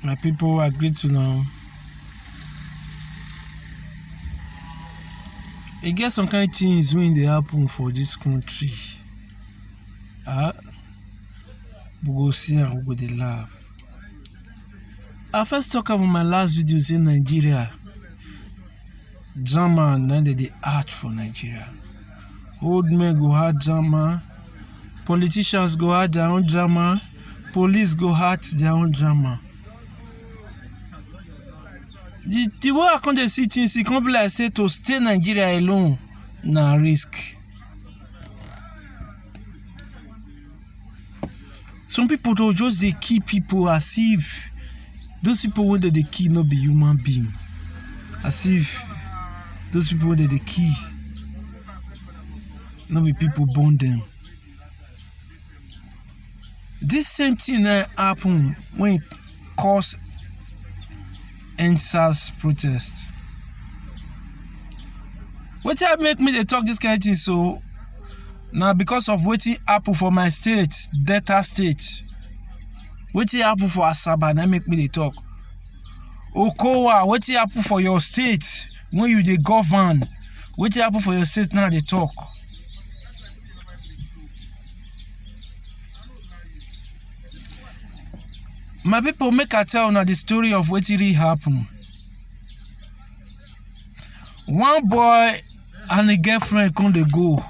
My people agree to now. E get some kind of things when they happen for this country. We go see and we go dey laugh. I first talk about my last videos in Nigeria. Drama and then they art for Nigeria. Old men go hard drama, politicians go hard their own drama, police go hard their own drama. The way I can't see things, it can't be like say to stay Nigeria alone, na risk. Some people though just they kill people as if those people when they kill not be human being. As if those people when they kill not be people born them. This same thing that happen when it caused EndSARS protest. What make me they talk this kind of thing so now because of wetin happen for my state, Delta State. Wetin happen for Asaba that make me they talk. Okowa, wetin happen for your state when you dey govern. Wetin happen for your state now they talk. My people, make I tell now the story of what really happened. One boy and a girlfriend come they go.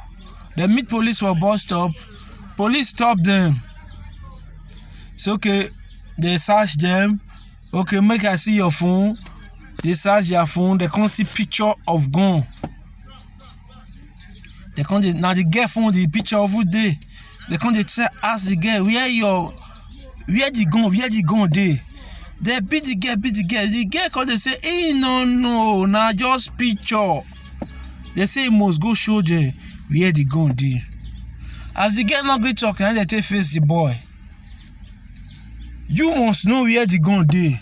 They meet police for bus stop. Police stop them. It's okay. They search them. Okay, make I see your phone. They search your phone. They can't see picture of gun. They can't. Now the girl phone the picture of who they. They can't. They ask the girl where the gun dey. They beat the girl. The girl come they say, hey, no, now just picture. They say he must go show them where the gun dey. As the girl not great talk, now they take face the boy. You must know where the gun dey.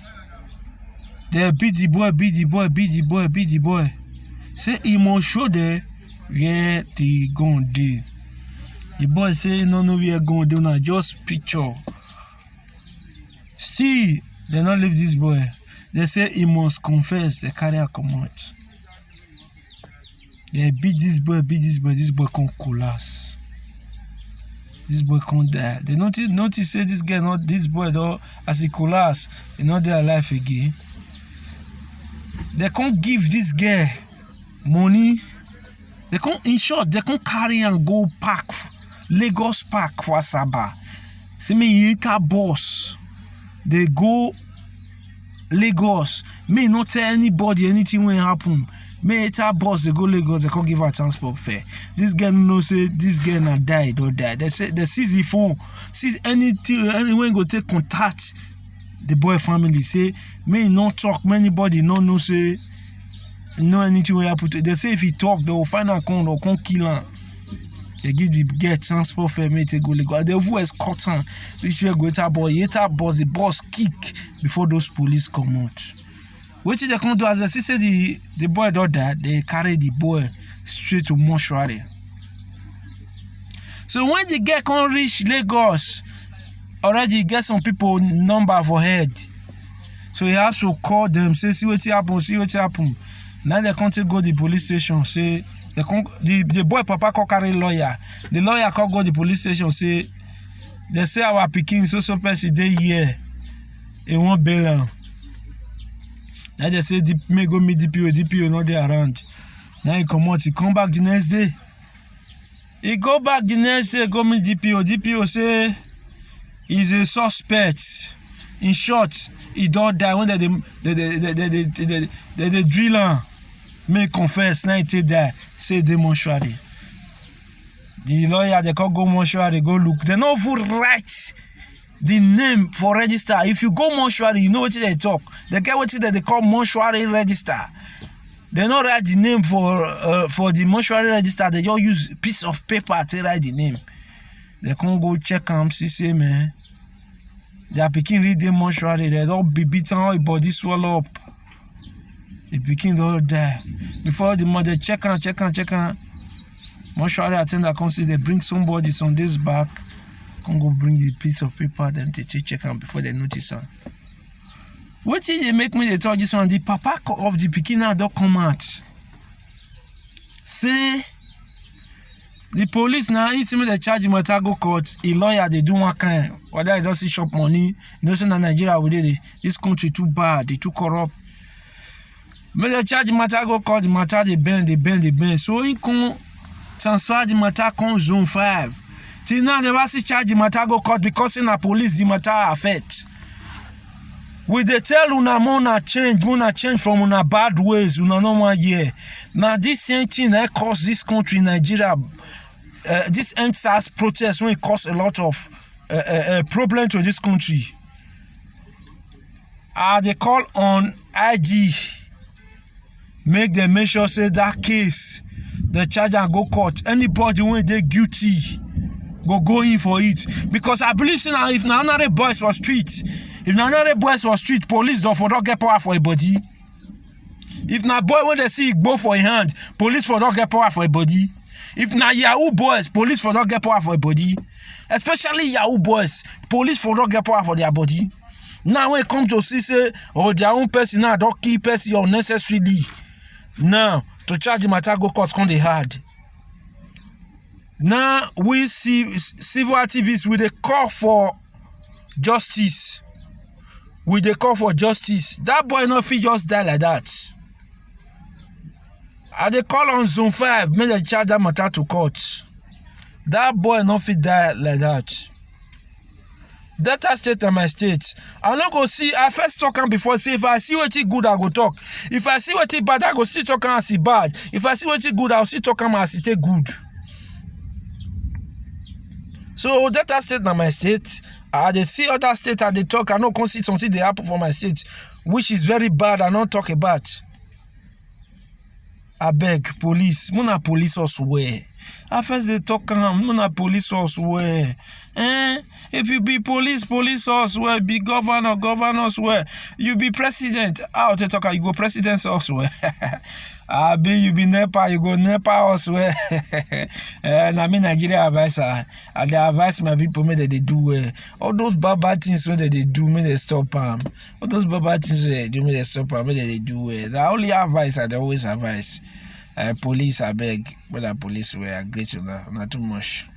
They beat the boy. Say he must show them where the gun dey. The boy say no where gun dey, now just picture. See, they not leave this boy. They say he must confess. They carry a command. They beat this boy. This boy can't collapse. This boy can't die. They notice say this boy though, as he collapse, he not there alive again. They can't give this girl money. They can't, in short, they can't carry and go park Lagos Park for Asaba. See me enter boss. They go Lagos. May not tell anybody anything when happen. May enter bus, they go Lagos, they can't give her transport fare. This girl no say this girl not died or died. They say they seize the phone, seize anything, anyone go take contact the boy family. Say may not talk, anybody no say no anything will happen to. They say if he talk, they will find a con or con kill him. They give the get transport fare, may take go Lagos. They will escort him. This way go enter boy, the boss kick before those police come out. What they come do as they say the boy don't die, they carry the boy straight to mortuary. So when the girl can't reach Lagos, already get some people number for head. So he has to call them, say see what happen. Now they can't go to the police station, say the boy papa can carry lawyer. The lawyer can go to the police station, say they say our pikin so person dey here. He won't bail him. Now they say may go meet DPO not there around. Now he come out, he come back the next day. He go back the next day, go meet DPO say he's a suspect. In short, he don't die when they drill him. May confess, now he die. Say the mortuary. The lawyer they can't go mortuary, go look. They no even write the name for register. If you go mortuary, you know what they talk. They get what they call mortuary register. They don't write the name for the mortuary register. They just use a piece of paper to write the name. They can't go check them, see say man. Their pikin read the mortuary. They don't be beaten, all body swell up. The pikin don't die. Before the mother check on. Mortuary attendant come see they bring somebody some days back. Come go bring the piece of paper, then they check on before they notice her. Wetin dey make me dey talk this one? The papa of the pikin now don come out say the police now he see me dey charge him matter go court. A lawyer dey do one kind, whether he don see chop money. You know say na Nigeria we dey. This country too bad, they too corrupt. Make dey charge the matter go court, the matter dey bend. So he come transfer the matter come zone 5. Till now they never see charge the matter go court because in the police the matter affect. We dey tell una mona change from una bad ways, una no one year. Now this same thing that cause this country Nigeria, this EndSARS protest when it cause a lot of problem to this country. They call on IG, make them make sure say that case, the charge and go court. Anybody when they guilty, go in for it. Because I believe say now if another boys for street. If na another boys for street, police don't get power for a body. If na boy when they see it go for a hand, police don't get power for a body. If na Yahoo boys, police don't get power for a body. Especially Yahoo boys, police don't get power for their body. Now when it comes to see say, oh their own person now don't kill person unnecessarily. Now to charge the matter go court come dey hard. Now we see civil activists with a call for justice. With the call for justice, that boy no fit just die like that. And they call on zone 5, make they charge that matter to court. That boy no fit die like that. Delta State and my state. I no go see. I first talk am before say if I see wetin good I go talk. If I see wetin bad I go still talk am as e bad. If I see wetin good I go still talk am as e take good. So Delta State and my state. They see other states and they talk. I don't see something they happen for my state, which is very bad. I don't talk about. I beg police. Muna police us where? I first they talk. Muna police us where? If you be police us where? Be governor us where? You be president. How to talk? You go president us where? You be NEPA, you go NEPA us where? I mean Nigeria advisor. And they advise my people make they do all those bad things when they do, make they stop them. All those bad things they do, make they stop them, make they do the only advice they always advise. Police, I beg, but the police were great to that, not too much.